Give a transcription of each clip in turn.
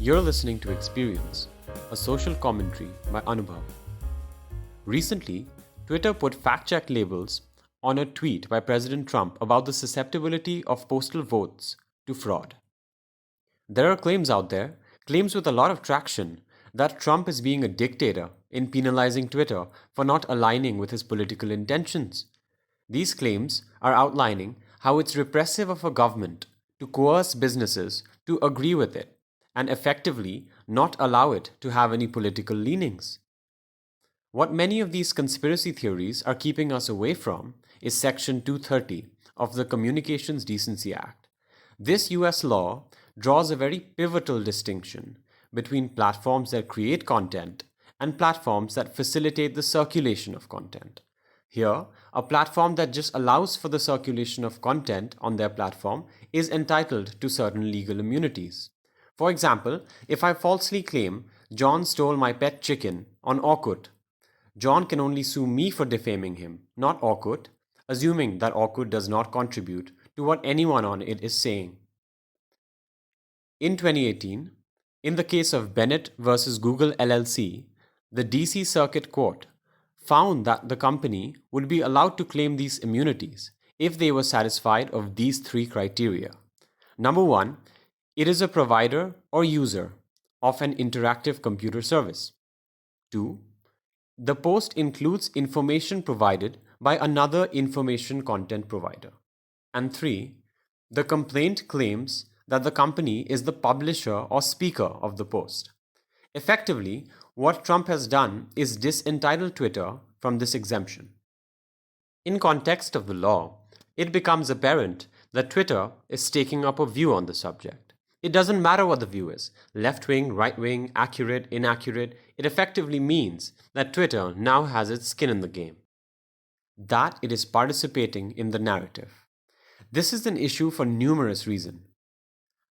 You're listening to Experience, a social commentary by Anubhav. Recently, Twitter put fact check labels on a tweet by President Trump about the susceptibility of postal votes to fraud. There are claims out there, claims with a lot of traction, that Trump is being a dictator in penalizing Twitter for not aligning with his political intentions. These claims are outlining how it's repressive of a government to coerce businesses to agree with it and effectively not allow it to have any political leanings. What many of these conspiracy theories are keeping us away from is Section 230 of the Communications Decency Act. This US law draws a very pivotal distinction between platforms that create content and platforms that facilitate the circulation of content. Here, a platform that just allows for the circulation of content on their platform is entitled to certain legal immunities. For example, if I falsely claim John stole my pet chicken on Orkut, John can only sue me for defaming him, not Orkut, assuming that Orkut does not contribute to what anyone on it is saying. In 2018, in the case of Bennett versus Google LLC, the DC Circuit Court found that the company would be allowed to claim these immunities if they were satisfied of these three criteria. Number one, it is a provider or user of an interactive computer service. 2. The post includes information provided by another information content provider. And 3. The complaint claims that the company is the publisher or speaker of the post. Effectively, what Trump has done is disentitle Twitter from this exemption. In context of the law, it becomes apparent that Twitter is taking up a view on the subject. It doesn't matter what the view is, left-wing, right-wing, accurate, inaccurate, it effectively means that Twitter now has its skin in the game, that it is participating in the narrative. This is an issue for numerous reasons.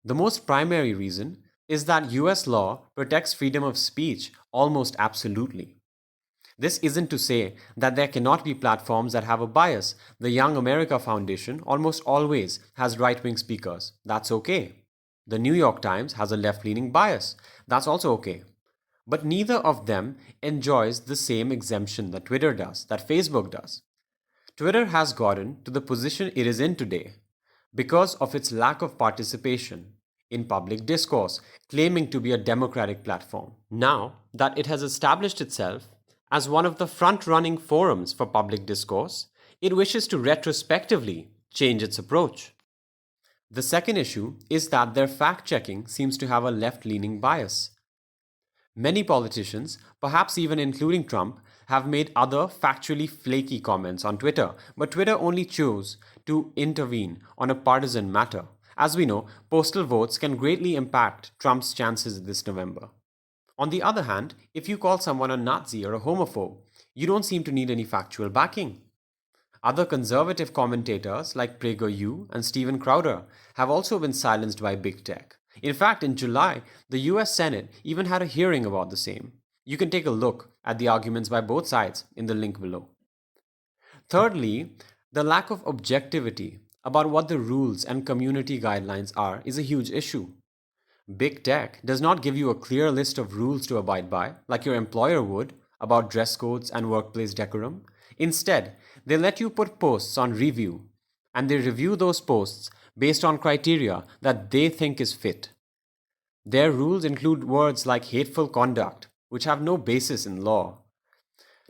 The most primary reason is that US law protects freedom of speech almost absolutely. This isn't to say that there cannot be platforms that have a bias. The Young America Foundation almost always has right-wing speakers. That's okay. The New York Times has a left-leaning bias. That's also okay. But neither of them enjoys the same exemption that Twitter does, that Facebook does. Twitter has gotten to the position it is in today because of its lack of participation in public discourse, claiming to be a democratic platform. Now that it has established itself as one of the front-running forums for public discourse, it wishes to retrospectively change its approach. The second issue is that their fact-checking seems to have a left-leaning bias. Many politicians, perhaps even including Trump, have made other factually flaky comments on Twitter, but Twitter only chose to intervene on a partisan matter. As we know, postal votes can greatly impact Trump's chances this November. On the other hand, if you call someone a Nazi or a homophobe, you don't seem to need any factual backing. Other conservative commentators like PragerU and Steven Crowder have also been silenced by big tech. In fact, in July, the US Senate even had a hearing about the same. You can take a look at the arguments by both sides in the link below. Thirdly, the lack of objectivity about what the rules and community guidelines are is a huge issue. Big tech does not give you a clear list of rules to abide by, like your employer would, about dress codes and workplace decorum. Instead, they let you put posts on review, and they review those posts based on criteria that they think is fit. Their rules include words like hateful conduct, which have no basis in law.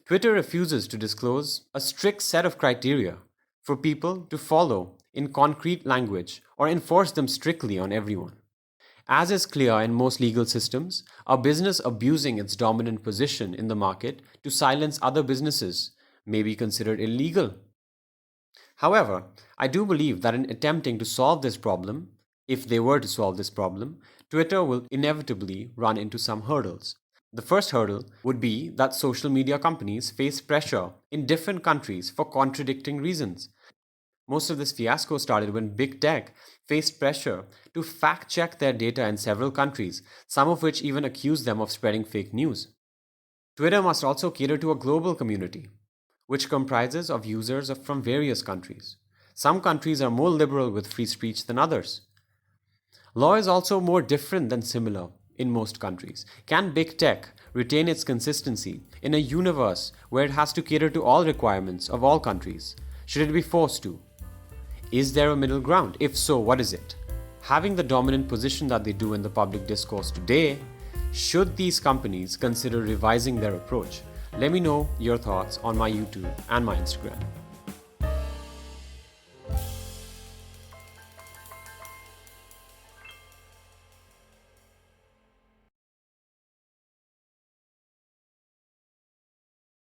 Twitter refuses to disclose a strict set of criteria for people to follow in concrete language or enforce them strictly on everyone. As is clear in most legal systems, a business abusing its dominant position in the market to silence other businesses may be considered illegal. However, I do believe that in attempting to solve this problem, if they were to solve this problem, Twitter will inevitably run into some hurdles. The first hurdle would be that social media companies face pressure in different countries for contradicting reasons. Most of this fiasco started when big tech faced pressure to fact-check their data in several countries, some of which even accused them of spreading fake news. Twitter must also cater to a global community, which comprises of users from various countries. Some countries are more liberal with free speech than others. Law is also more different than similar in most countries? Can big tech retain its consistency in a universe where it has to cater to all requirements of all countries? Should it be forced to? Is there a middle ground? If so, what is it? Having the dominant position that they do in the public discourse today, should these companies consider revising their approach? Let me know your thoughts on my YouTube and my Instagram.